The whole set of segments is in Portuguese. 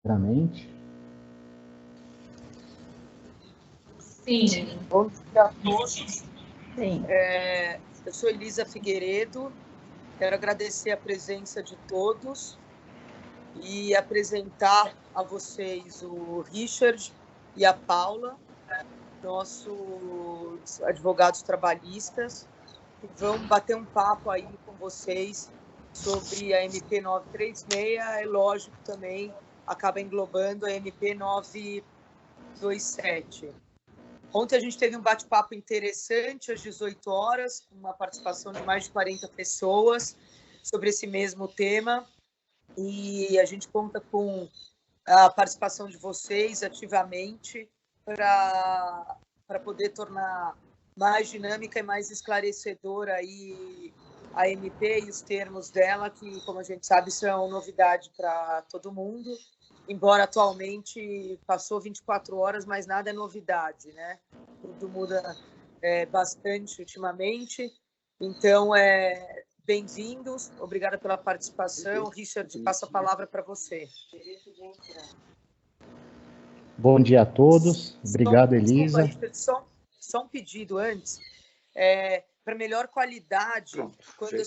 primeiramente. Sim. Bom dia a todos. Sim. Eu sou Elisa Figueiredo, quero agradecer a presença de todos e apresentar a vocês o Richard e a Paula, nossos advogados trabalhistas, que vão bater um papo aí com vocês sobre a MP 936, é lógico também acaba englobando a MP 927. Ontem a gente teve um bate-papo interessante às 18 horas, com uma participação de mais de 40 pessoas sobre esse mesmo tema, e a gente conta com a participação de vocês ativamente para poder tornar mais dinâmica e mais esclarecedora aí a MP e os termos dela, que, como a gente sabe, são novidade para todo mundo, embora atualmente passou 24 horas, mas nada é novidade, né? Tudo muda bastante ultimamente. Então, bem-vindos, obrigada pela participação. Richard, passo a palavra para você. Bom dia a todos, obrigado, Elisa. Desculpa, Richard, só um pedido antes. Para melhor qualidade, quando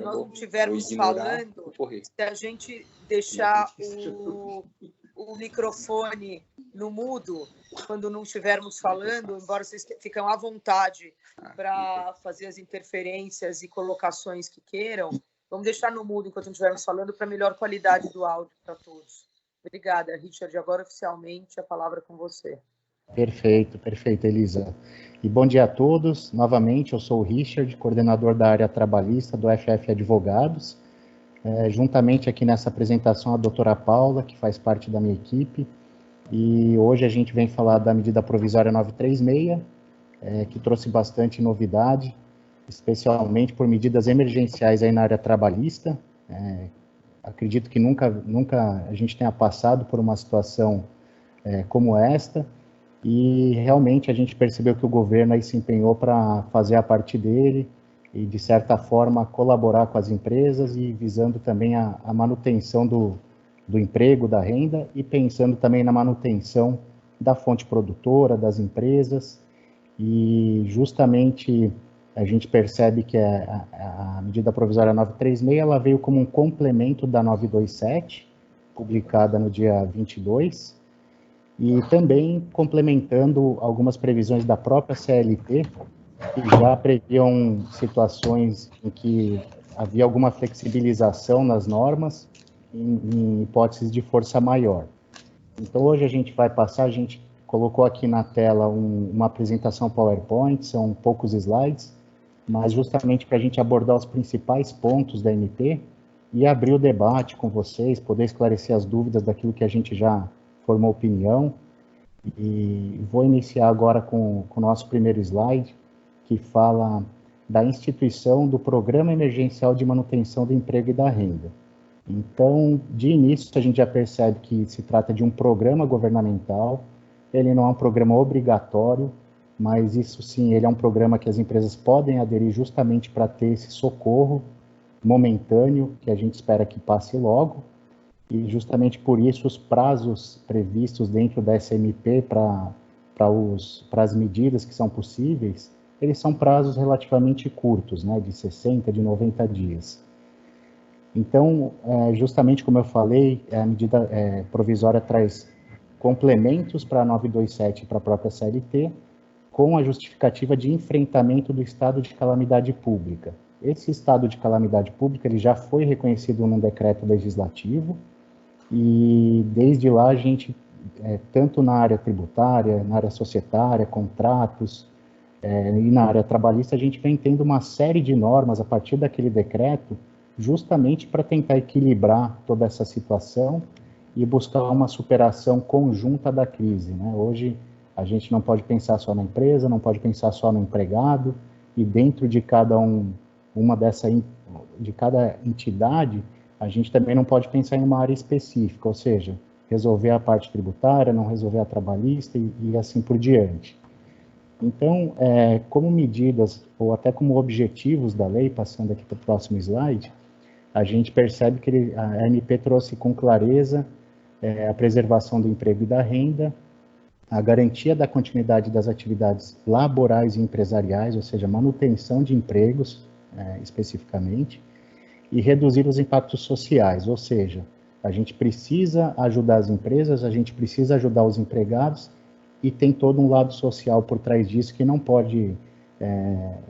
nós não estivermos falando, se a gente deixar o microfone no mudo, quando não estivermos falando, embora vocês fiquem à vontade para fazer as interferências e colocações que queiram, vamos deixar no mudo enquanto não estivermos falando, para melhor qualidade do áudio para todos. Obrigada, Richard. Agora, oficialmente, a palavra é com você. Perfeito, Elisa. E bom dia a todos. Novamente, eu sou o Richard, coordenador da área trabalhista do FF Advogados. Juntamente aqui nessa apresentação a doutora Paula, que faz parte da minha equipe. E hoje a gente vem falar da medida provisória 936, que trouxe bastante novidade, especialmente por medidas emergenciais aí na área trabalhista. Acredito que nunca a gente tenha passado por uma situação como esta. E realmente a gente percebeu que o governo aí se empenhou para fazer a parte dele e, de certa forma, colaborar com as empresas e visando também a manutenção do emprego, da renda e pensando também na manutenção da fonte produtora, das empresas. E justamente a gente percebe que a medida provisória 936 ela veio como um complemento da 927, publicada no dia 22, e também complementando algumas previsões da própria CLT, que já previam situações em que havia alguma flexibilização nas normas, em hipóteses de força maior. Então, hoje a gente colocou aqui na tela uma apresentação PowerPoint, são poucos slides, mas justamente para a gente abordar os principais pontos da MP e abrir o debate com vocês, poder esclarecer as dúvidas daquilo que a gente já formou opinião. E vou iniciar agora com o nosso primeiro slide, que fala da instituição do Programa Emergencial de Manutenção do Emprego e da Renda. Então, de início, a gente já percebe que se trata de um programa governamental, ele não é um programa obrigatório, mas isso sim, ele é um programa que as empresas podem aderir justamente para ter esse socorro momentâneo, que a gente espera que passe logo. E justamente por isso os prazos previstos dentro da SMP para as medidas que são possíveis, eles são prazos relativamente curtos, né, de 60, de 90 dias. Então, justamente como eu falei, a medida provisória traz complementos para a 927 e para a própria CLT, com a justificativa de enfrentamento do estado de calamidade pública. Esse estado de calamidade pública ele já foi reconhecido num decreto legislativo, e desde lá a gente, tanto na área tributária, na área societária, contratos, e na área trabalhista, a gente vem tendo uma série de normas a partir daquele decreto, justamente para tentar equilibrar toda essa situação e buscar uma superação conjunta da crise, né? Hoje a gente não pode pensar só na empresa, não pode pensar só no empregado, e dentro de cada de cada entidade, a gente também não pode pensar em uma área específica, ou seja, resolver a parte tributária, não resolver a trabalhista e assim por diante. Então, como medidas, ou até como objetivos da lei, passando aqui para o próximo slide, a gente percebe que a MP trouxe com clareza a preservação do emprego e da renda, a garantia da continuidade das atividades laborais e empresariais, ou seja, manutenção de empregos, especificamente, e reduzir os impactos sociais, ou seja, a gente precisa ajudar as empresas, a gente precisa ajudar os empregados, e tem todo um lado social por trás disso que não pode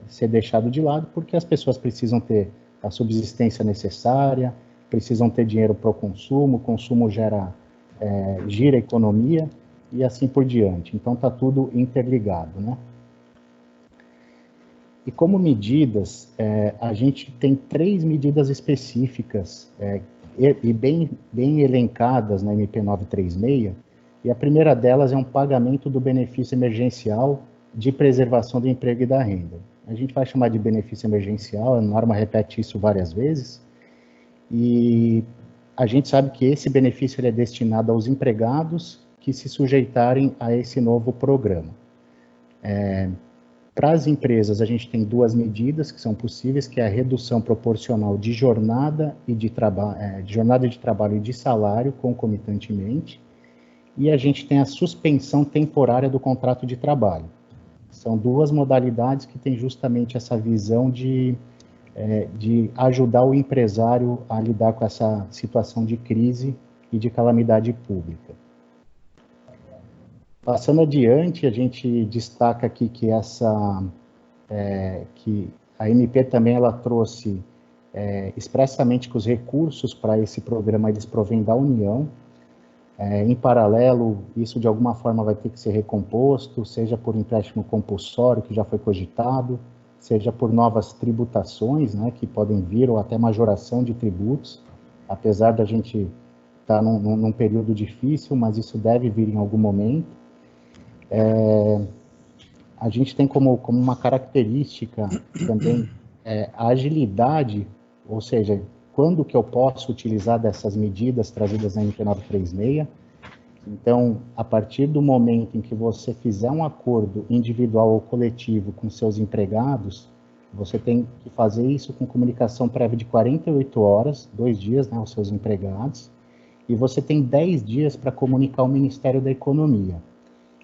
ser deixado de lado, porque as pessoas precisam ter a subsistência necessária, precisam ter dinheiro para o consumo gira a economia, e assim por diante. Então, está tudo interligado, né? E como medidas, a gente tem 3 medidas específicas, e bem elencadas na MP 936, e a primeira delas é um pagamento do benefício emergencial de preservação do emprego e da renda. A gente vai chamar de benefício emergencial, a norma repete isso várias vezes, e a gente sabe que esse benefício ele é destinado aos empregados que se sujeitarem a esse novo programa. Para as empresas, a gente tem 2 medidas que são possíveis, que é a redução proporcional de jornada de trabalho e de salário concomitantemente, e a gente tem a suspensão temporária do contrato de trabalho. São 2 modalidades que têm justamente essa visão de ajudar o empresário a lidar com essa situação de crise e de calamidade pública. Passando adiante, a gente destaca aqui que que a MP também ela trouxe expressamente que os recursos para esse programa eles provêm da União. Em paralelo, isso de alguma forma vai ter que ser recomposto, seja por empréstimo compulsório, que já foi cogitado, seja por novas tributações, né, que podem vir, ou até majoração de tributos, apesar da gente estar num período difícil, mas isso deve vir em algum momento. A gente tem como uma característica também a agilidade, ou seja, quando que eu posso utilizar dessas medidas trazidas na MP 936. Então, a partir do momento em que você fizer um acordo individual ou coletivo com seus empregados, você tem que fazer isso com comunicação prévia de 48 horas, 2 dias, né, aos seus empregados, e você tem 10 dias para comunicar ao Ministério da Economia.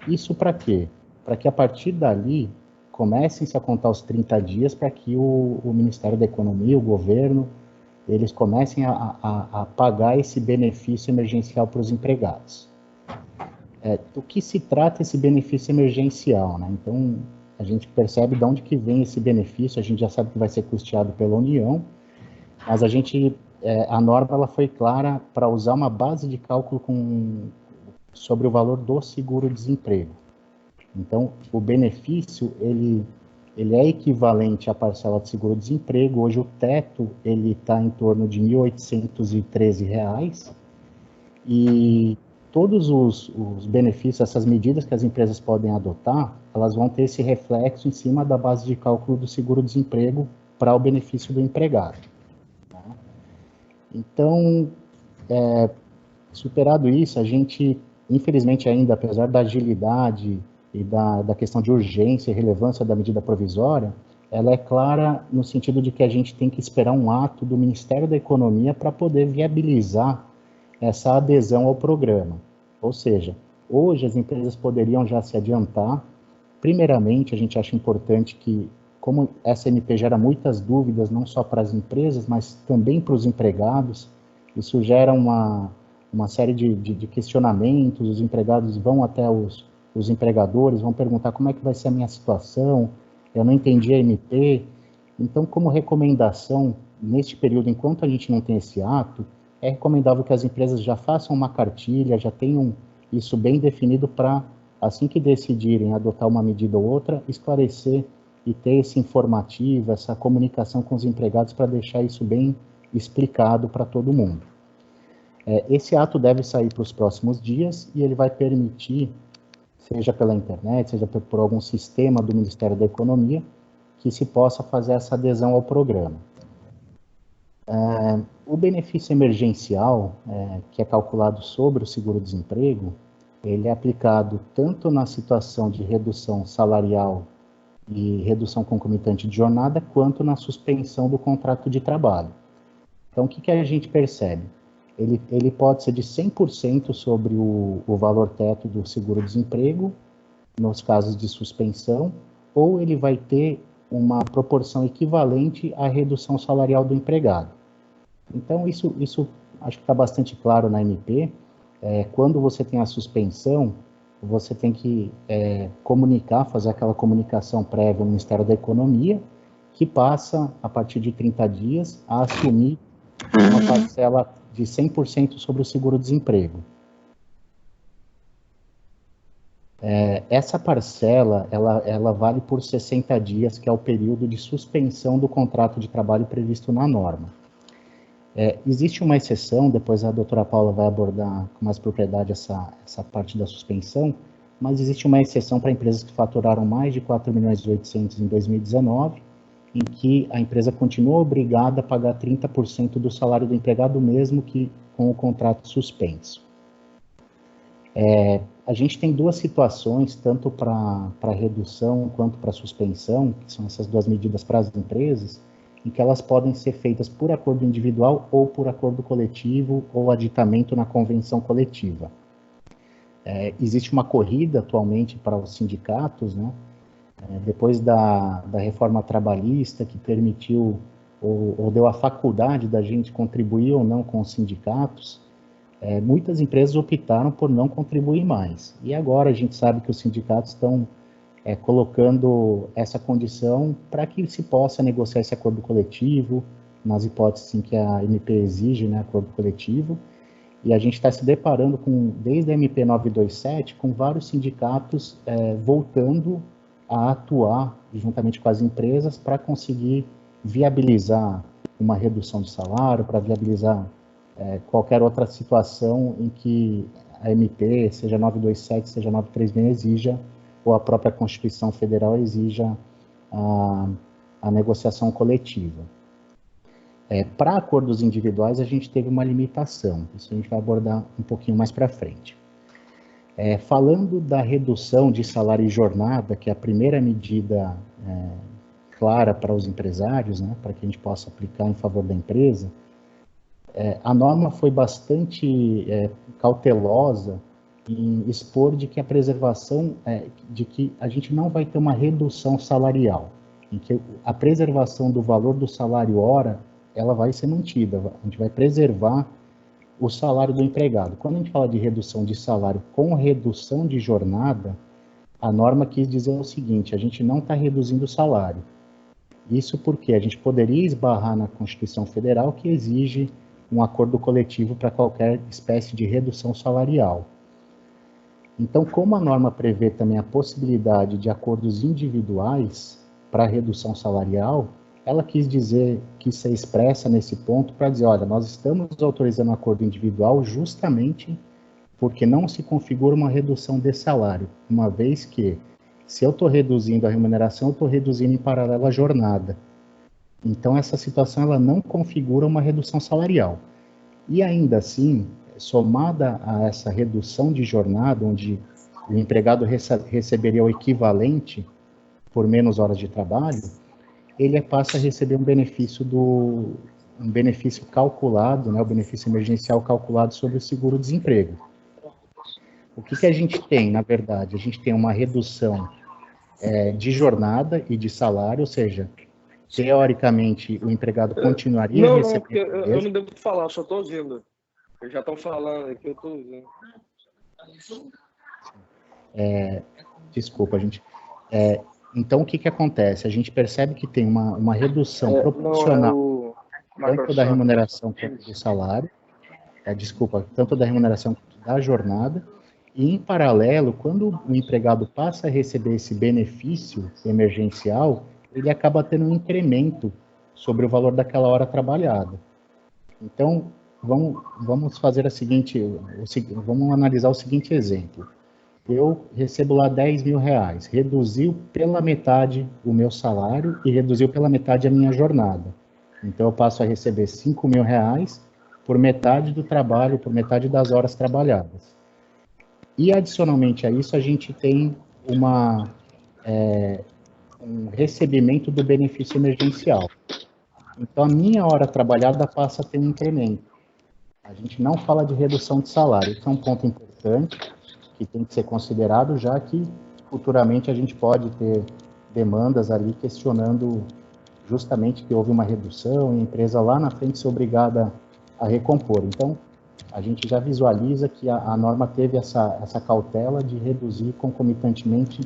Isso para quê? Para que a partir dali comecem-se a contar os 30 dias para que o Ministério da Economia, o governo, eles comecem a pagar esse benefício emergencial para os empregados. Do que se trata esse benefício emergencial, né? Então, a gente percebe de onde que vem esse benefício, a gente já sabe que vai ser custeado pela União, mas a norma ela foi clara para usar uma base de cálculo sobre o valor do seguro-desemprego. Então, o benefício, ele é equivalente à parcela de seguro-desemprego. Hoje o teto está em torno de R$ 1.813, e todos os benefícios, essas medidas que as empresas podem adotar, elas vão ter esse reflexo em cima da base de cálculo do seguro-desemprego para o benefício do empregado. Tá? Então, superado isso, a gente, infelizmente ainda, apesar da agilidade e da questão de urgência e relevância da medida provisória, ela é clara no sentido de que a gente tem que esperar um ato do Ministério da Economia para poder viabilizar essa adesão ao programa. Ou seja, hoje as empresas poderiam já se adiantar. Primeiramente, a gente acha importante que, como essa MP gera muitas dúvidas, não só para as empresas, mas também para os empregados, isso gera uma série de questionamentos. Os empregados vão até os empregadores, vão perguntar como é que vai ser a minha situação, eu não entendi a MP. Então, como recomendação, neste período, enquanto a gente não tem esse ato, é recomendável que as empresas já façam uma cartilha, já tenham isso bem definido para, assim que decidirem adotar uma medida ou outra, esclarecer e ter esse informativo, essa comunicação com os empregados para deixar isso bem explicado para todo mundo. Esse ato deve sair para os próximos dias e ele vai permitir, seja pela internet, seja por algum sistema do Ministério da Economia, que se possa fazer essa adesão ao programa. O benefício emergencial, que é calculado sobre o seguro-desemprego, ele é aplicado tanto na situação de redução salarial e redução concomitante de jornada, quanto na suspensão do contrato de trabalho. Então, o que a gente percebe? ele pode ser de 100% sobre o valor teto do seguro-desemprego, nos casos de suspensão, ou ele vai ter uma proporção equivalente à redução salarial do empregado. Então, isso acho que está bastante claro na MP. Quando você tem a suspensão, você tem que comunicar, fazer aquela comunicação prévia ao Ministério da Economia, que passa, a partir de 30 dias, a assumir uma parcela de 100% sobre o seguro-desemprego. Essa parcela, ela vale por 60 dias, que é o período de suspensão do contrato de trabalho previsto na norma. Existe uma exceção, depois a doutora Paula vai abordar com mais propriedade essa parte da suspensão, mas existe uma exceção para empresas que faturaram mais de 4.800.000 em 2019, em que a empresa continua obrigada a pagar 30% do salário do empregado, mesmo que com o contrato suspenso. A gente tem duas situações, tanto para redução quanto para suspensão, que são essas duas medidas para as empresas, em que elas podem ser feitas por acordo individual ou por acordo coletivo ou aditamento na convenção coletiva. Existe uma corrida atualmente para os sindicatos, né? Depois da reforma trabalhista, que permitiu ou deu a faculdade da gente contribuir ou não com os sindicatos, muitas empresas optaram por não contribuir mais. E agora a gente sabe que os sindicatos estão colocando essa condição para que se possa negociar esse acordo coletivo, nas hipóteses em que a MP exige, né, acordo coletivo, e a gente está se deparando desde a MP 927, com vários sindicatos voltando a atuar juntamente com as empresas para conseguir viabilizar uma redução de salário, para viabilizar qualquer outra situação em que a MP, seja 927, seja 936, exija, ou a própria Constituição Federal exija a negociação coletiva. Para acordos individuais, a gente teve uma limitação, isso a gente vai abordar um pouquinho mais para frente. Falando da redução de salário e jornada, que é a primeira medida clara para os empresários, né, para que a gente possa aplicar em favor da empresa, a norma foi bastante cautelosa em expor de que a preservação, de que a gente não vai ter uma redução salarial, em que a preservação do valor do salário hora, ela vai ser mantida, a gente vai preservar o salário do empregado. Quando a gente fala de redução de salário com redução de jornada, a norma quis dizer o seguinte: a gente não está reduzindo o salário. Isso porque a gente poderia esbarrar na Constituição Federal, que exige um acordo coletivo para qualquer espécie de redução salarial. Então, como a norma prevê também a possibilidade de acordos individuais para redução salarial, ela quis ser expressa nesse ponto para dizer, olha, nós estamos autorizando um acordo individual justamente porque não se configura uma redução de salário, uma vez que, se eu estou reduzindo a remuneração, eu estou reduzindo em paralelo a jornada. Então, essa situação ela não configura uma redução salarial. E ainda assim, somada a essa redução de jornada, onde o empregado receberia o equivalente por menos horas de trabalho, ele passa a receber um benefício calculado, né, o benefício emergencial calculado sobre o seguro-desemprego. O que a gente tem, na verdade? A gente tem uma redução de jornada e de salário, ou seja, teoricamente o empregado continuaria recebendo... Não, porque eu não devo falar, eu só estou ouvindo. Eles já estão falando aqui, eu estou ouvindo. Desculpa, gente. Então, o que acontece? A gente percebe que tem uma redução proporcional tanto da remuneração quanto do salário, tanto da remuneração quanto da jornada, e, em paralelo, quando o empregado passa a receber esse benefício emergencial, ele acaba tendo um incremento sobre o valor daquela hora trabalhada. Então, vamos fazer vamos analisar o seguinte exemplo. Eu recebo lá R$10.000, reduziu pela metade o meu salário e reduziu pela metade a minha jornada. Então, eu passo a receber R$5.000 por metade do trabalho, por metade das horas trabalhadas. E, adicionalmente a isso, a gente tem um recebimento do benefício emergencial. Então, a minha hora trabalhada passa a ter um incremento. A gente não fala de redução de salário. Isso é um ponto importante que tem que ser considerado, já que futuramente a gente pode ter demandas ali questionando justamente que houve uma redução e a empresa lá na frente ser obrigada a recompor. Então, a gente já visualiza que a norma teve essa cautela de reduzir concomitantemente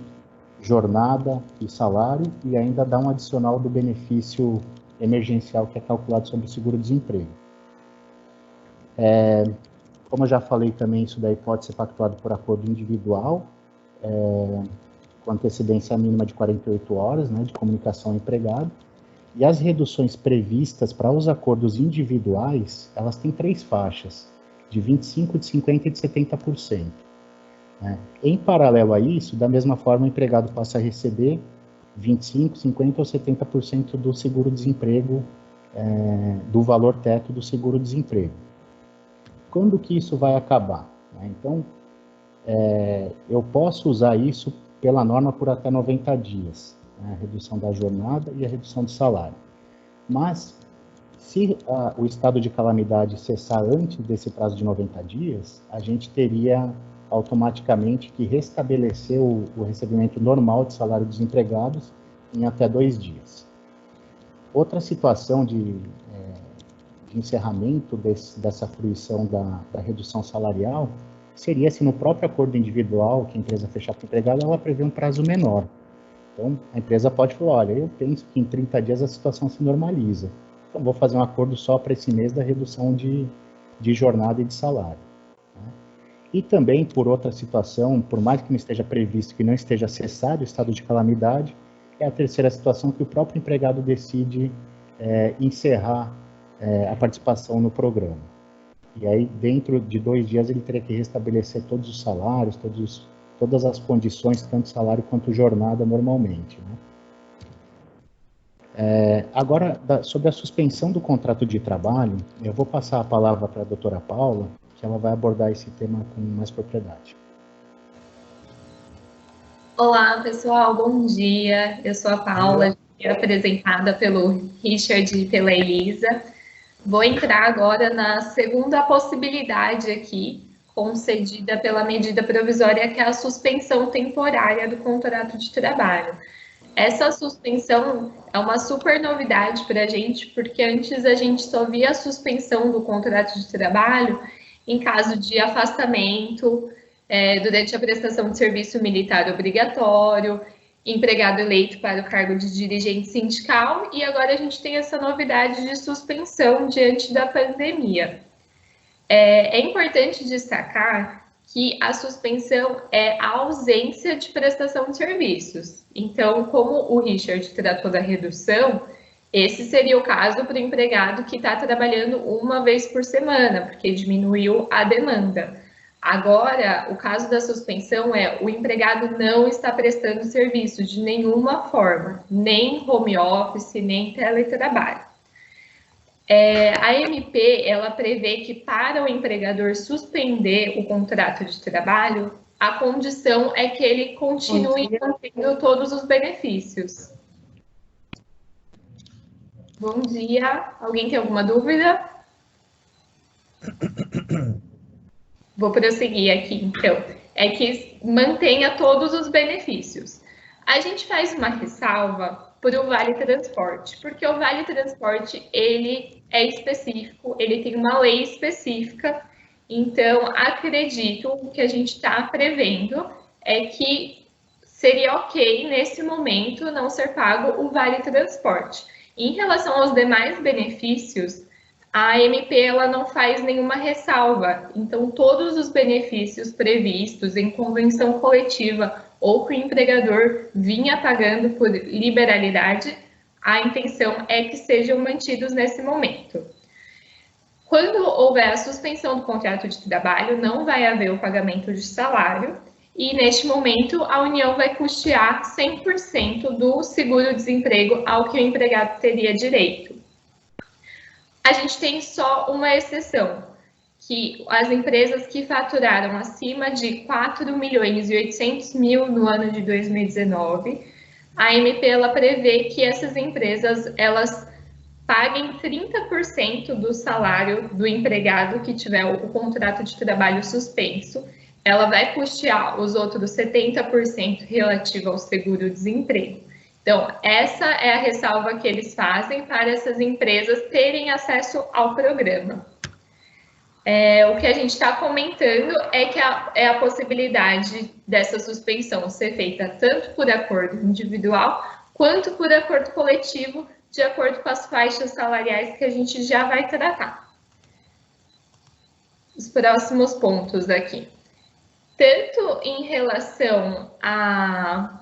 jornada e salário e ainda dar um adicional do benefício emergencial que é calculado sobre o seguro-desemprego. Como eu já falei também, isso daí pode ser pactuado por acordo individual, com antecedência mínima de 48 horas, né, de comunicação ao empregado. E as reduções previstas para os acordos individuais, elas têm 3 faixas, de 25%, de 50% e de 70%. Né? Em paralelo a isso, da mesma forma, o empregado passa a receber 25%, 50% ou 70% do seguro-desemprego, do valor teto do seguro-desemprego. Quando que isso vai acabar? Né? Então, eu posso usar isso pela norma por até 90 dias, né? A redução da jornada e a redução do salário. Mas, se o estado de calamidade cessar antes desse prazo de 90 dias, a gente teria automaticamente que restabelecer o recebimento normal de salário dos empregados em até 2 dias. Outra situação de encerramento dessa fruição da redução salarial seria se no próprio acordo individual que a empresa fechar com o empregado, ela prevê um prazo menor. Então, a empresa pode falar, olha, eu penso que em 30 dias a situação se normaliza. Então, vou fazer um acordo só para esse mês da redução de jornada e de salário. Né? E também, por outra situação, por mais que não esteja previsto, que não esteja cessado o estado de calamidade, é a terceira situação que o próprio empregado decide encerrar a participação no programa. E aí, dentro de 2 dias, ele teria que restabelecer todos os salários, todas as condições, tanto salário quanto jornada, normalmente. Né? Agora, sobre a suspensão do contrato de trabalho, eu vou passar a palavra para a doutora Paula, que ela vai abordar esse tema com mais propriedade. Olá, pessoal, bom dia. Eu sou a Paula, apresentada pelo Richard e pela Elisa. Vou entrar agora na segunda possibilidade aqui, concedida pela medida provisória, que é a suspensão temporária do contrato de trabalho. Essa suspensão é uma super novidade para a gente, porque antes a gente só via a suspensão do contrato de trabalho em caso de afastamento, durante a prestação de serviço militar obrigatório, empregado eleito para o cargo de dirigente sindical, e agora a gente tem essa novidade de suspensão diante da pandemia. É importante destacar que a suspensão é a ausência de prestação de serviços. Então, como o Richard tratou da redução, esse seria o caso para o empregado que está trabalhando uma vez por semana, porque diminuiu a demanda. Agora, o caso da suspensão é o empregado não está prestando serviço de nenhuma forma, nem home office, nem teletrabalho. A MP, ela prevê que para o empregador suspender o contrato de trabalho, a condição é que ele continue mantendo todos os benefícios. Bom dia. Alguém tem alguma dúvida? Vou prosseguir aqui, então. É que mantenha todos os benefícios. A gente faz uma ressalva para o Vale Transporte, porque o Vale Transporte, ele é específico, ele tem uma lei específica, então acredito que o que a gente está prevendo é que seria ok, nesse momento, não ser pago o Vale Transporte. Em relação aos demais benefícios, a MP ela não faz nenhuma ressalva, então todos os benefícios previstos em convenção coletiva ou que o empregador vinha pagando por liberalidade, a intenção é que sejam mantidos nesse momento. Quando houver a suspensão do contrato de trabalho, não vai haver o pagamento de salário e, neste momento, a União vai custear 100% do seguro-desemprego ao que o empregado teria direito. A gente tem só uma exceção, que as empresas que faturaram acima de 4.800.000 no ano de 2019, a MP ela prevê que essas empresas elas paguem 30% do salário do empregado que tiver o contrato de trabalho suspenso. Ela vai custear os outros 70% relativo ao seguro-desemprego. Então, essa é a ressalva que eles fazem para essas empresas terem acesso ao programa. O que a gente está comentando é que é a possibilidade dessa suspensão ser feita tanto por acordo individual quanto por acordo coletivo, de acordo com as faixas salariais que a gente já vai tratar. Os próximos pontos aqui. Tanto em relação à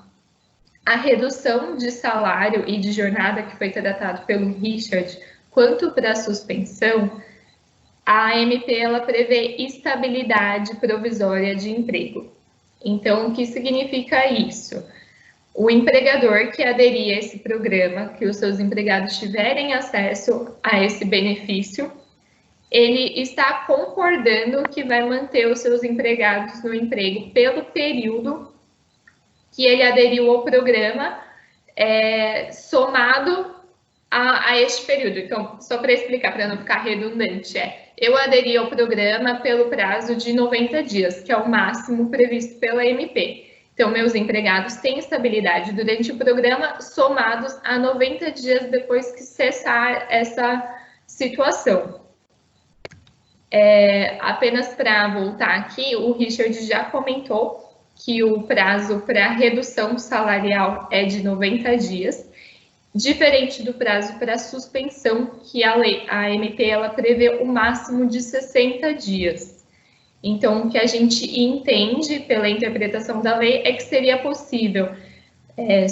redução de salário e de jornada, que foi tratado pelo Richard, quanto para a suspensão, a AMP ela prevê estabilidade provisória de emprego. Então, o que significa isso? O empregador que aderir a esse programa, que os seus empregados tiverem acesso a esse benefício, ele está concordando que vai manter os seus empregados no emprego pelo período que ele aderiu ao programa, somado a este período. Então, só para explicar, para não ficar redundante, eu aderi ao programa pelo prazo de 90 dias, que é o máximo previsto pela MP. Então, meus empregados têm estabilidade durante o programa, somados a 90 dias depois que cessar essa situação. Apenas para voltar aqui, o Richard já comentou que o prazo para redução salarial é de 90 dias, diferente do prazo para suspensão, que a AMP ela prevê o máximo de 60 dias. Então, o que a gente entende pela interpretação da lei é que seria possível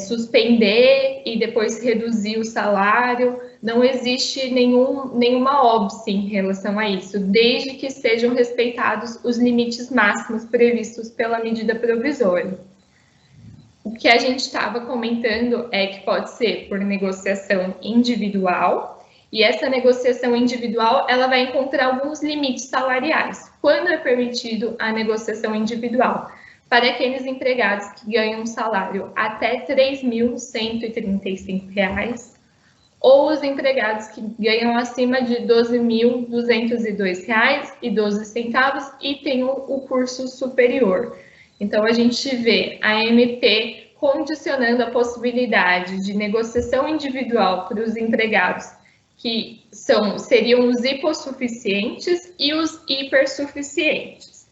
suspender e depois reduzir o salário. Não existe nenhuma óbice em relação a isso, desde que sejam respeitados os limites máximos previstos pela medida provisória. O que a gente estava comentando é que pode ser por negociação individual, e essa negociação individual ela vai encontrar alguns limites salariais. Quando é permitido a negociação individual? Para aqueles empregados que ganham um salário até R$ 3.135, ou os empregados que ganham acima de R$ 12.202,12 e têm o curso superior. Então, a gente vê a AMP condicionando a possibilidade de negociação individual para os empregados que seriam os hipossuficientes e os hipersuficientes.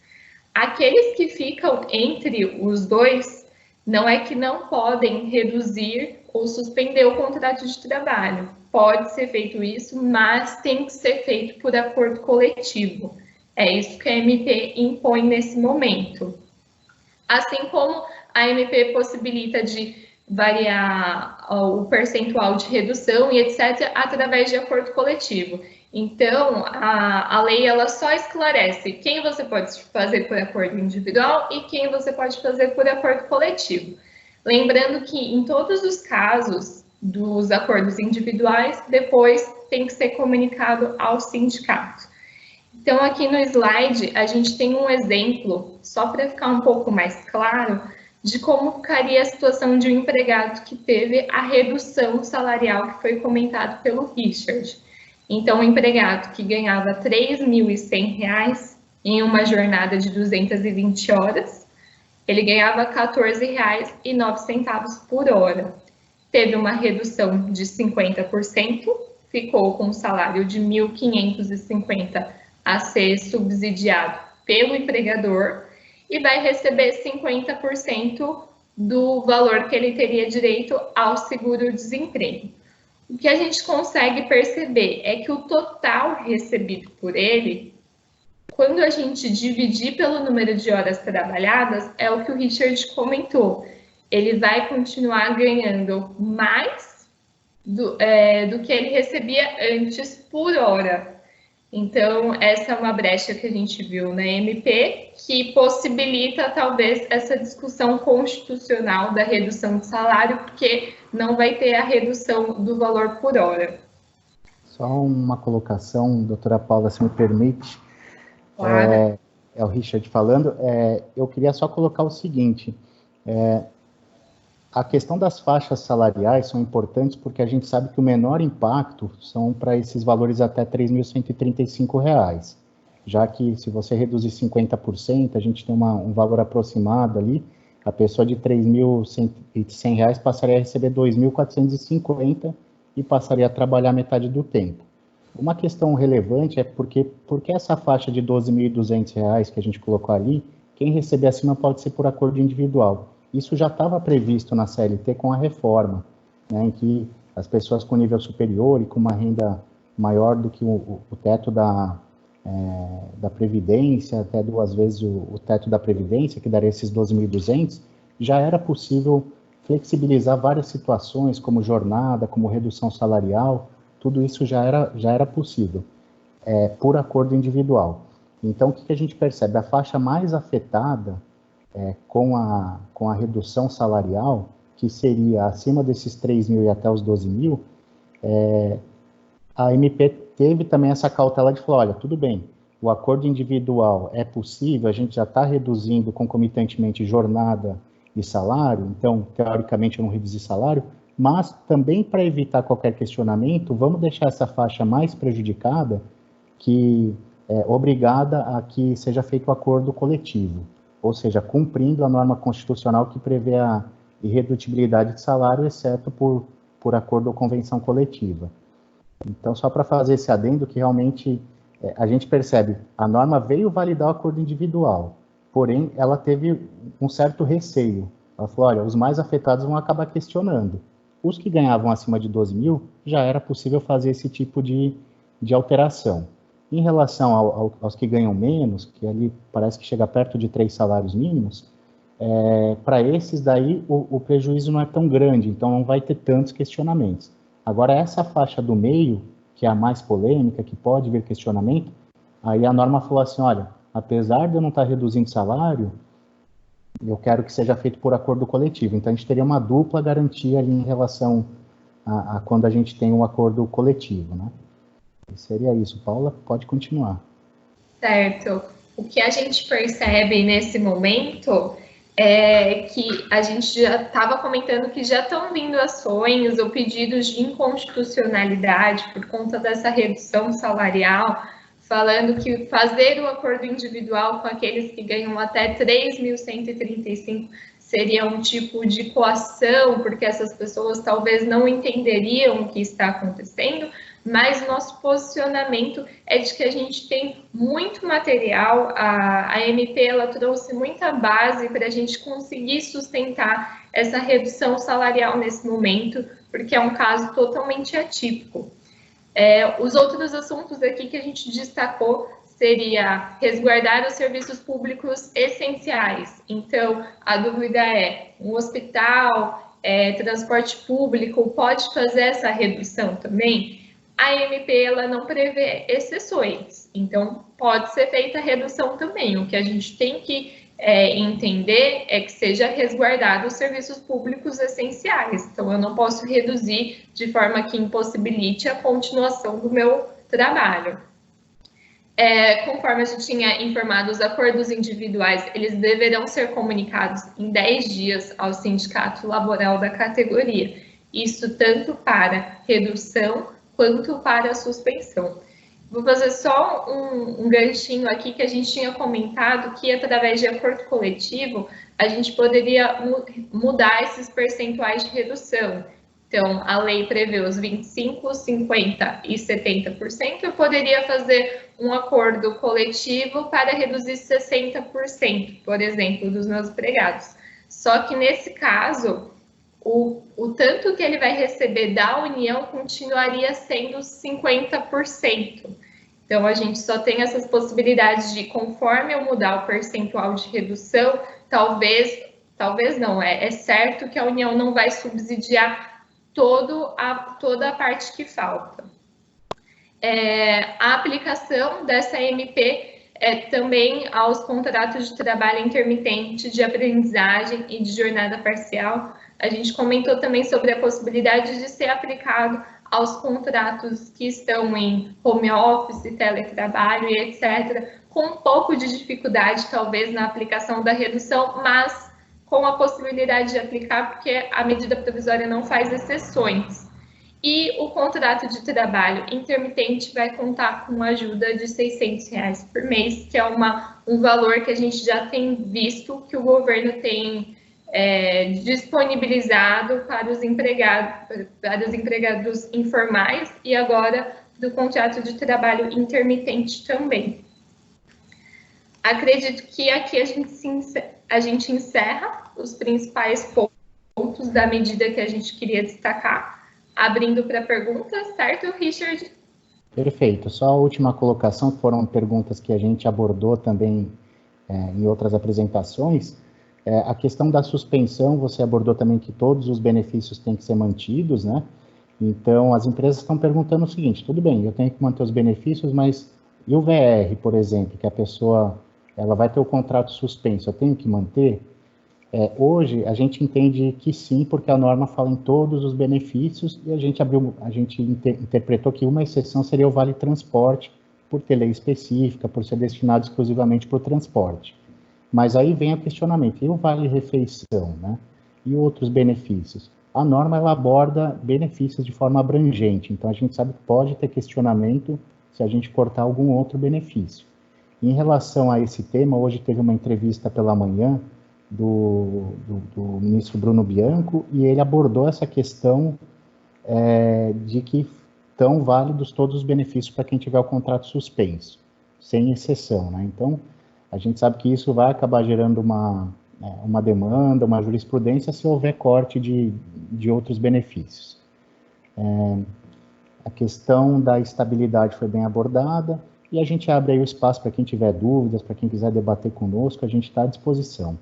Aqueles que ficam entre os dois, não é que não podem reduzir ou suspender o contrato de trabalho. Pode ser feito isso, mas tem que ser feito por acordo coletivo. É isso que a AMP impõe nesse momento. Assim como a AMP possibilita de variar o percentual de redução e etc. através de acordo coletivo. Então, a lei ela só esclarece quem você pode fazer por acordo individual e quem você pode fazer por acordo coletivo. Lembrando que em todos os casos dos acordos individuais, depois tem que ser comunicado ao sindicato. Então, aqui no slide, a gente tem um exemplo, só para ficar um pouco mais claro, de como ficaria a situação de um empregado que teve a redução salarial que foi comentado pelo Richard. Então, um empregado que ganhava R$ 3.100 em uma jornada de 220 horas, ele ganhava R$ 14,09 por hora. Teve uma redução de 50%, ficou com um salário de R$ 1.550 a ser subsidiado pelo empregador e vai receber 50% do valor que ele teria direito ao seguro-desemprego. O que a gente consegue perceber é que o total recebido por ele, quando a gente dividir pelo número de horas trabalhadas, é o que o Richard comentou. Ele vai continuar ganhando mais do que ele recebia antes por hora. Então, essa é uma brecha que a gente viu na MP, que possibilita, talvez, essa discussão constitucional da redução de salário, porque não vai ter a redução do valor por hora. Só uma colocação, doutora Paula, se me permite. Claro. É o Richard falando. Eu queria só colocar o seguinte. A questão das faixas salariais são importantes porque a gente sabe que o menor impacto são para esses valores até R$ 3.135, já que se você reduzir 50%, a gente tem um valor aproximado ali, a pessoa de R$ 3.100 passaria a receber R$ 2.450 e passaria a trabalhar metade do tempo. Uma questão relevante é porque essa faixa de R$ 12.200 que a gente colocou ali, quem receber acima pode ser por acordo individual. Isso já estava previsto na CLT com a reforma, né, em que as pessoas com nível superior e com uma renda maior do que o teto da Previdência, até 2 vezes o teto da Previdência, que daria esses 12.200, já era possível flexibilizar várias situações, como jornada, como redução salarial, tudo isso já era possível, por acordo individual. Então, o que a gente percebe? A faixa mais afetada com a redução salarial, que seria acima desses 3.000 e até os 12.000, a MP teve também essa cautela de falar, olha, tudo bem, o acordo individual é possível, a gente já está reduzindo concomitantemente jornada e salário, então, teoricamente, eu não reduzi salário, mas também para evitar qualquer questionamento, vamos deixar essa faixa mais prejudicada, que é obrigada a que seja feito o acordo coletivo, ou seja, cumprindo a norma constitucional que prevê a irredutibilidade de salário, exceto por acordo ou convenção coletiva. Então, só para fazer esse adendo, que realmente a gente percebe, a norma veio validar o acordo individual, porém, ela teve um certo receio. Ela falou, olha, os mais afetados vão acabar questionando. Os que ganhavam acima de 12.000, já era possível fazer esse tipo de alteração. Em relação aos que ganham menos, que ali parece que chega perto de 3 salários mínimos, para esses daí o prejuízo não é tão grande, então não vai ter tantos questionamentos. Agora, essa faixa do meio, que é a mais polêmica, que pode vir questionamento, aí a norma falou assim, olha, apesar de eu não estar reduzindo salário, eu quero que seja feito por acordo coletivo. Então, a gente teria uma dupla garantia ali em relação a quando a gente tem um acordo coletivo, né? Seria isso. Paula, pode continuar. Certo. O que a gente percebe nesse momento é que a gente já estava comentando que já estão vindo ações ou pedidos de inconstitucionalidade por conta dessa redução salarial, falando que fazer o acordo individual com aqueles que ganham até 3.135 seria um tipo de coação, porque essas pessoas talvez não entenderiam o que está acontecendo, mas o nosso posicionamento é de que a gente tem muito material, a MP ela trouxe muita base para a gente conseguir sustentar essa redução salarial nesse momento, porque é um caso totalmente atípico. Os outros assuntos aqui que a gente destacou seria resguardar os serviços públicos essenciais. Então, a dúvida é, um hospital, transporte público, pode fazer essa redução também? A MP ela não prevê exceções, então pode ser feita a redução também. O que a gente tem que entender é que seja resguardado os serviços públicos essenciais. Então, eu não posso reduzir de forma que impossibilite a continuação do meu trabalho. Conforme a gente tinha informado, os acordos individuais, eles deverão ser comunicados em 10 dias ao sindicato laboral da categoria. Isso tanto para redução quanto para a suspensão. Vou fazer só um ganchinho aqui que a gente tinha comentado que através de acordo coletivo a gente poderia mudar esses percentuais de redução. Então, a lei prevê os 25%, 50% e 70%, eu poderia fazer um acordo coletivo para reduzir 60%, por exemplo, dos meus empregados. Só que nesse caso, o tanto que ele vai receber da União continuaria sendo 50%. Então, a gente só tem essas possibilidades de, conforme eu mudar o percentual de redução, talvez não, é certo que a União não vai subsidiar toda a parte que falta. A aplicação dessa MP também aos contratos de trabalho intermitente, de aprendizagem e de jornada parcial. A gente comentou também sobre a possibilidade de ser aplicado aos contratos que estão em home office, teletrabalho e etc., com um pouco de dificuldade, talvez, na aplicação da redução, mas com a possibilidade de aplicar, porque a medida provisória não faz exceções. E o contrato de trabalho intermitente vai contar com ajuda de R$ 600 por mês, que é um valor que a gente já tem visto que o governo tem disponibilizado para os empregados informais e agora do contrato de trabalho intermitente também. Acredito que aqui a gente encerra os principais pontos da medida que a gente queria destacar, abrindo para perguntas, certo, Richard? Perfeito. Só a última colocação, que foram perguntas que a gente abordou também em outras apresentações. A questão da suspensão, você abordou também que todos os benefícios têm que ser mantidos, né? Então, as empresas estão perguntando o seguinte, tudo bem, eu tenho que manter os benefícios, mas e o VR, por exemplo, que a pessoa ela vai ter o contrato suspenso, eu tenho que manter? Hoje, a gente entende que sim, porque a norma fala em todos os benefícios e a gente interpretou que uma exceção seria o Vale Transporte, por ter lei específica, por ser destinado exclusivamente para o transporte. Mas aí vem o questionamento, e o Vale Refeição, né? E outros benefícios? A norma, ela aborda benefícios de forma abrangente, então a gente sabe que pode ter questionamento se a gente cortar algum outro benefício. Em relação a esse tema, hoje teve uma entrevista pela manhã do ministro Bruno Bianco, e ele abordou essa questão de que estão válidos todos os benefícios para quem tiver o contrato suspenso, sem exceção, né? Então, a gente sabe que isso vai acabar gerando uma demanda, uma jurisprudência, se houver corte de outros benefícios. A questão da estabilidade foi bem abordada, e a gente abre aí o espaço para quem tiver dúvidas, para quem quiser debater conosco, a gente está à disposição.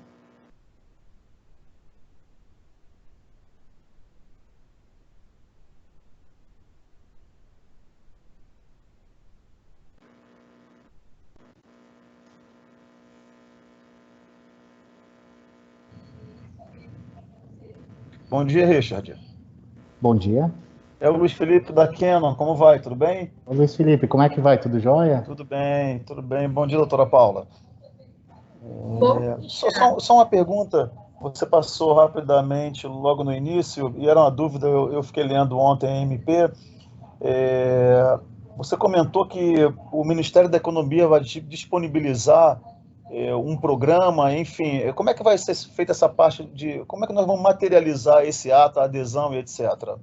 Bom dia, Richard. Bom dia. É o Luiz Felipe da Canon, como vai? Tudo bem? Ô, Luiz Felipe, como é que vai? Tudo jóia? Tudo bem, tudo bem. Bom dia, doutora Paula. Bom, Só uma pergunta, você passou rapidamente logo no início, e era uma dúvida, eu fiquei lendo ontem a MP, você comentou que o Ministério da Economia vai disponibilizar um programa, enfim, como é que vai ser feita essa parte como é que nós vamos materializar esse ato, a adesão e etc.?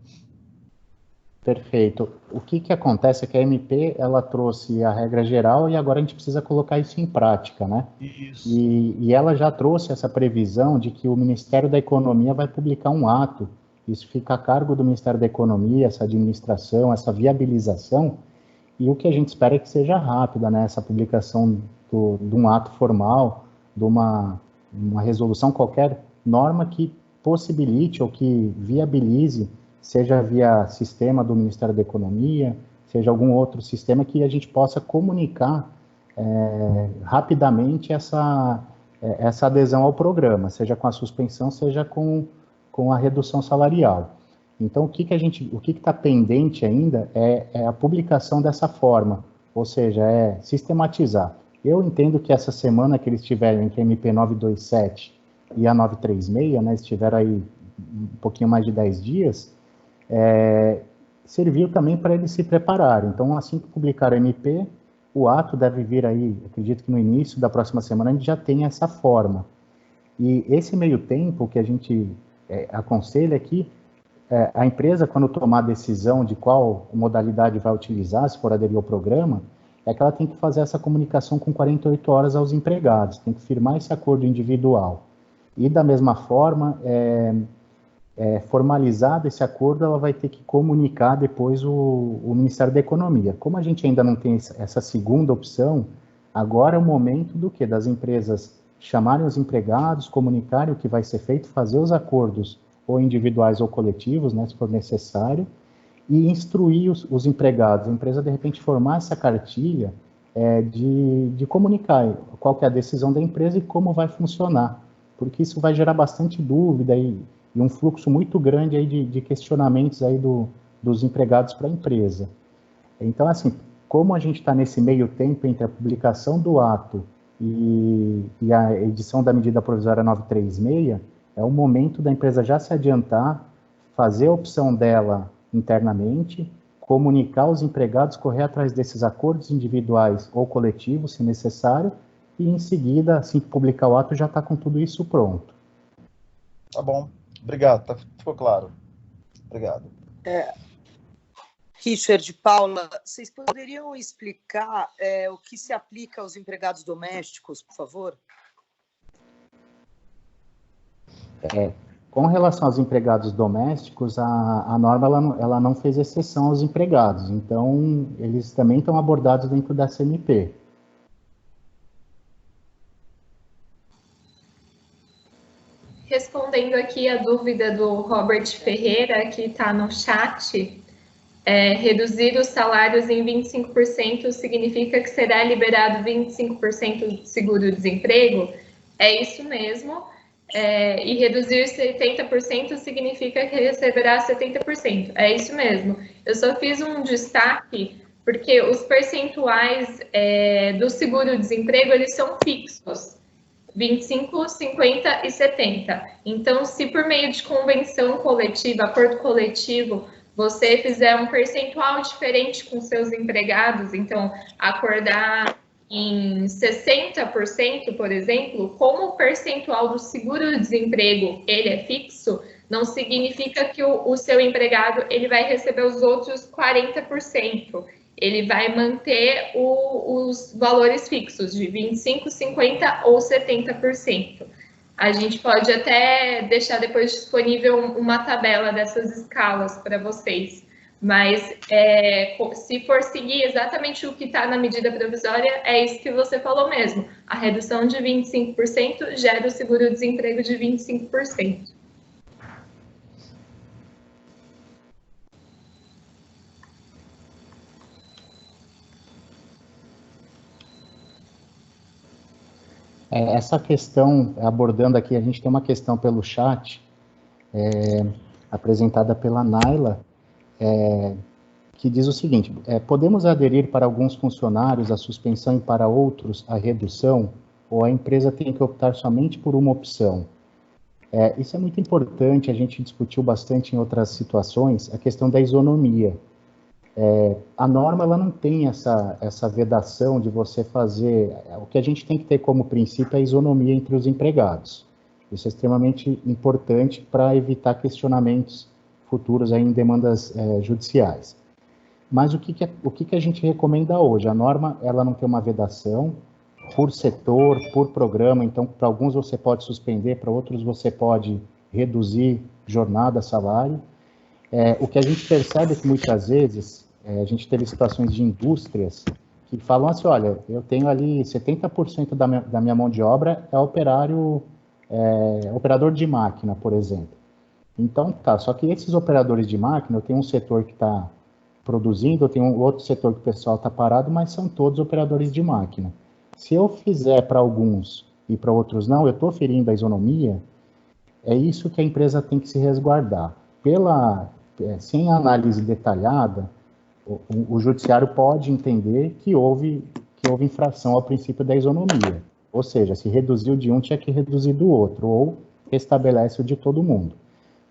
Perfeito. O que acontece é que a MP, ela trouxe a regra geral e agora a gente precisa colocar isso em prática, né? Isso. E ela já trouxe essa previsão de que o Ministério da Economia vai publicar um ato, isso fica a cargo do Ministério da Economia, essa administração, essa viabilização, e o que a gente espera é que seja rápida, né? Essa publicação de um ato formal, de uma resolução, qualquer norma que possibilite ou que viabilize, seja via sistema do Ministério da Economia, seja algum outro sistema que a gente possa comunicar rapidamente essa adesão ao programa, seja com a suspensão, seja com a redução salarial. Então, o que está pendente ainda é a publicação dessa forma, ou seja, sistematizar. Eu entendo que essa semana que eles tiveram entre a MP 927 e a 936, né, estiveram aí um pouquinho mais de 10 dias, serviu também para eles se prepararem. Então, assim que publicar a MP, o ato deve vir aí, acredito que no início da próxima semana a gente já tem essa forma. E esse meio tempo que a gente aconselha é que a empresa, quando tomar a decisão de qual modalidade vai utilizar, se for aderir ao programa, é que ela tem que fazer essa comunicação com 48 horas aos empregados, tem que firmar esse acordo individual. E, da mesma forma, formalizado esse acordo, ela vai ter que comunicar depois o Ministério da Economia. Como a gente ainda não tem essa segunda opção, agora é o momento do quê? Das empresas chamarem os empregados, comunicarem o que vai ser feito, fazer os acordos, ou individuais ou coletivos, né, se for necessário, e instruir os empregados, a empresa de repente formar essa cartilha de comunicar qual que é a decisão da empresa e como vai funcionar, porque isso vai gerar bastante dúvida e um fluxo muito grande aí de questionamentos aí dos empregados para a empresa. Então, assim, como a gente está nesse meio tempo entre a publicação do ato e a edição da medida provisória 936, É o momento da empresa já se adiantar, fazer a opção dela internamente, comunicar aos empregados, correr atrás desses acordos individuais ou coletivos, se necessário, e em seguida, assim que publicar o ato, já está com tudo isso pronto. Tá bom, obrigado, ficou claro. Obrigado. Richard, Paula, vocês poderiam explicar o que se aplica aos empregados domésticos, por favor? Com relação aos empregados domésticos, a norma ela não fez exceção aos empregados, então eles também estão abordados dentro da CMP. Respondendo aqui a dúvida do Robert Ferreira, que está no chat, reduzir os salários em 25% significa que será liberado 25% de seguro-desemprego? É isso mesmo. E reduzir 70% significa que receberá 70%. É isso mesmo. Eu só fiz um destaque porque os percentuais do seguro-desemprego, eles são fixos. 25, 50 e 70. Então, se por meio de convenção coletiva, acordo coletivo, você fizer um percentual diferente com seus empregados, então, acordar em 60%, por exemplo, como o percentual do seguro-desemprego ele é fixo, não significa que o seu empregado ele vai receber os outros 40%. Ele vai manter os valores fixos de 25%, 50% ou 70%. A gente pode até deixar depois disponível uma tabela dessas escalas para vocês. Mas se for seguir exatamente o que está na medida provisória, é isso que você falou mesmo. A redução de 25% gera o seguro-desemprego de 25%. Essa questão, abordando aqui, a gente tem uma questão pelo chat, apresentada pela Naila, que diz o seguinte: podemos aderir para alguns funcionários a suspensão e para outros a redução, ou a empresa tem que optar somente por uma opção? Isso é muito importante, a gente discutiu bastante em outras situações, a questão da isonomia. A norma ela não tem essa vedação de você fazer. O que a gente tem que ter como princípio é a isonomia entre os empregados. Isso é extremamente importante para evitar questionamentos futuros aí em demandas judiciais. Mas o que a gente recomenda hoje? A norma ela não tem uma vedação por setor, por programa. Então, para alguns você pode suspender, para outros você pode reduzir jornada, salário. O que a gente percebe é que muitas vezes a gente teve situações de indústrias que falam assim: olha, eu tenho ali 70% da minha mão de obra é operador de máquina, por exemplo. Então, só que esses operadores de máquina, eu tenho um setor que está produzindo, eu tenho um outro setor que o pessoal está parado, mas são todos operadores de máquina. Se eu fizer para alguns e para outros não, eu estou ferindo a isonomia, é isso que a empresa tem que se resguardar. Sem análise detalhada, o judiciário pode entender que houve infração ao princípio da isonomia. Ou seja, se reduziu de um, tinha que reduzir do outro, ou restabelece o de todo mundo.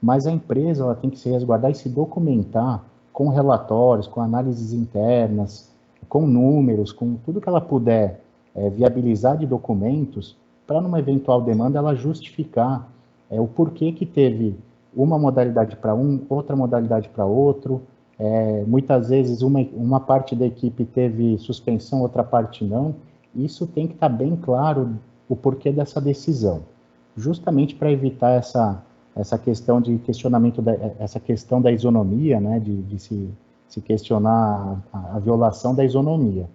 Mas a empresa ela tem que se resguardar e se documentar com relatórios, com análises internas, com números, com tudo que ela puder viabilizar de documentos, para numa eventual demanda ela justificar o porquê que teve uma modalidade para um, outra modalidade para outro. Muitas vezes uma parte da equipe teve suspensão, outra parte não. Isso tem que estar bem claro o porquê dessa decisão, justamente para evitar essa questão de questionamento, essa questão da isonomia, né, de se questionar a violação da isonomia.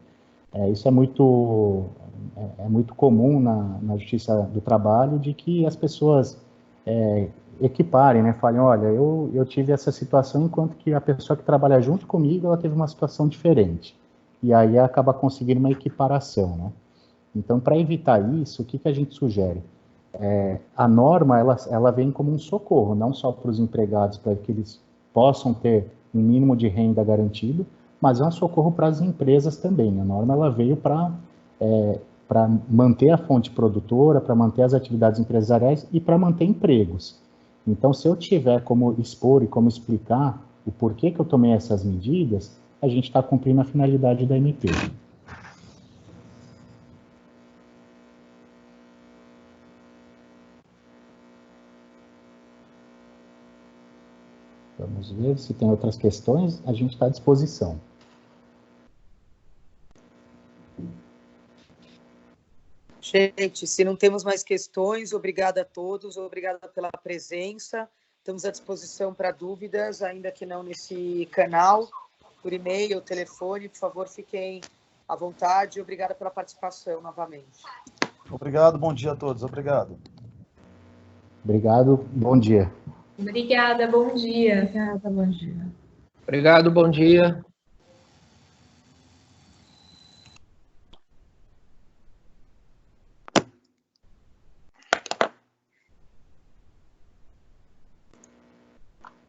Isso é muito comum na Justiça do Trabalho, de que as pessoas equiparem, né, falem: olha, eu tive essa situação, enquanto que a pessoa que trabalha junto comigo, ela teve uma situação diferente. E aí acaba conseguindo uma equiparação, né? Então, para evitar isso, o que a gente sugere? A norma, ela vem como um socorro, não só para os empregados, para que eles possam ter um mínimo de renda garantido, mas é um socorro para as empresas também. A norma ela veio para para manter a fonte produtora, para manter as atividades empresariais e para manter empregos. Então, se eu tiver como expor e como explicar o porquê que eu tomei essas medidas, a gente está cumprindo a finalidade da MP. Vamos ver se tem outras questões, a gente está à disposição. Gente, se não temos mais questões, obrigada a todos, obrigada pela presença. Estamos à disposição para dúvidas, ainda que não nesse canal, por e-mail, telefone, por favor, fiquem à vontade. Obrigada pela participação novamente. Obrigado, bom dia a todos. Obrigado. Obrigado, bom dia. Obrigada, bom dia. Obrigada, bom dia. Obrigado, bom dia.